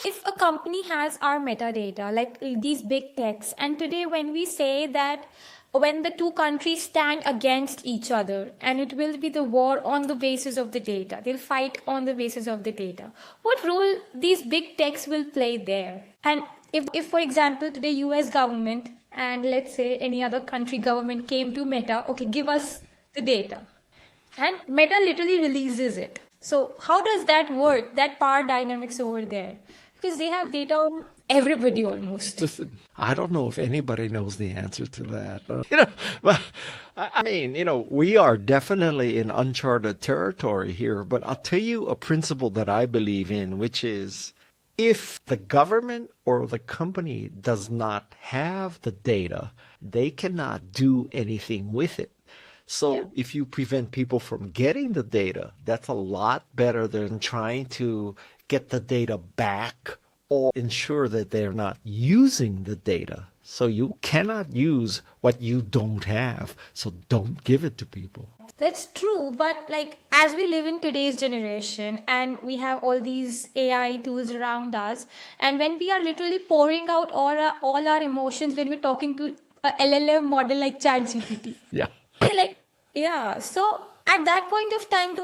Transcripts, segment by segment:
if a company has our metadata, like these big techs, and today when we say that when the two countries stand against each other and it will be the war on the basis of the data, they'll fight on the basis of the data, what role these big techs will play there? And if for example, today US government and let's say any other country government came to Meta, okay, give us the data. And Meta literally releases it. So how does that work, that power dynamics over there? Because they have data on everybody almost. Listen, I don't know if anybody knows the answer to that. But I mean, we are definitely in uncharted territory here. But I'll tell you a principle that I believe in, which is if the government or the company does not have the data, they cannot do anything with it. So if you prevent people from getting the data, that's a lot better than trying to get the data back or ensure that they're not using the data. So you cannot use what you don't have. So don't give it to people. That's true, but like as we live in today's generation and we have all these AI tools around us, and when we are literally pouring out all our emotions when we're talking to a LLM model like ChatGPT, Yeah. like yeah, so at that point of time,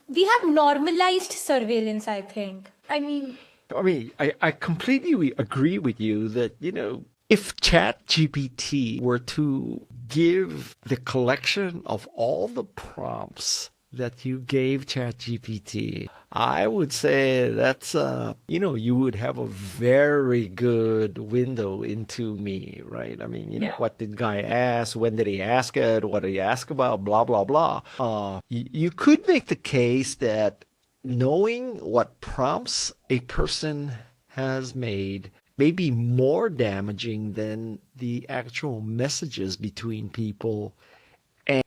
we have normalized surveillance, I think. I completely agree with you that, if ChatGPT were to give the collection of all the prompts that you gave ChatGPT, I would say that's, you would have a very good window into me, right? I mean, what did guy ask? When did he ask it? What did he ask about? Blah, blah, blah. You could make the case that knowing what prompts a person has made may be more damaging than the actual messages between people. And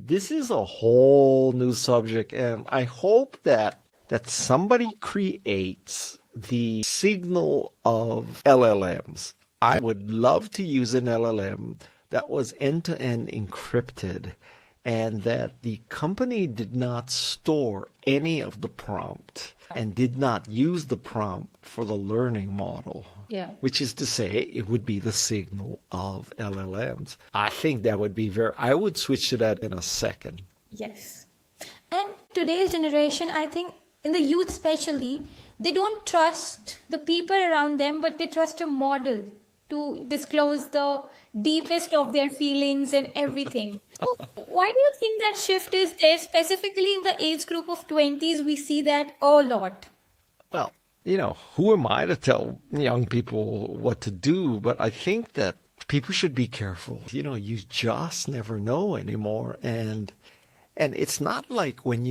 this is a whole new subject, and I hope that somebody creates the signal of LLMs. I would love to use an LLM that was end-to-end encrypted and that the company did not store any of the prompt and did not use the prompt for the learning model. Yeah. Which is to say, it would be the signal of LLMs. I think that would be I would switch to that in a second. Yes. And today's generation, I think, in the youth especially, they don't trust the people around them, but they trust a model to disclose the deepest of their feelings and everything. So why do you think that shift is there? Specifically in the age group of 20s, we see that a lot. Well, who am I to tell young people what to do? But I think that people should be careful. You just never know anymore. And it's not like when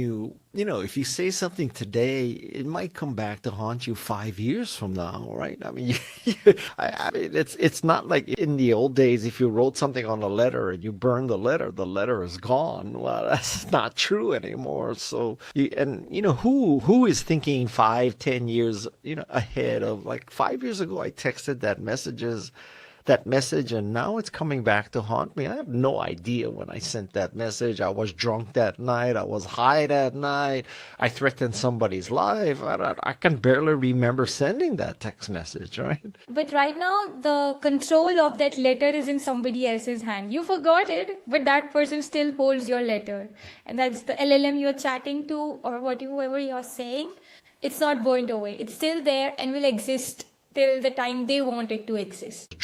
if you say something today, it might come back to haunt you 5 years from now, right? I mean, it's not like in the old days, if you wrote something on a letter and you burned the letter is gone. Well, that's not true anymore. So, who is thinking 5, 10 years, ahead of, like 5 years ago, I texted that message and now it's coming back to haunt me. I have no idea when I sent that message. I was drunk that night. I was high that night. I threatened somebody's life. I can barely remember sending that text message, right? But right now, the control of that letter is in somebody else's hand. You forgot it, but that person still holds your letter. And that's the LLM you're chatting to or whatever you're saying. It's not going away. It's still there and will exist till the time they want it to exist.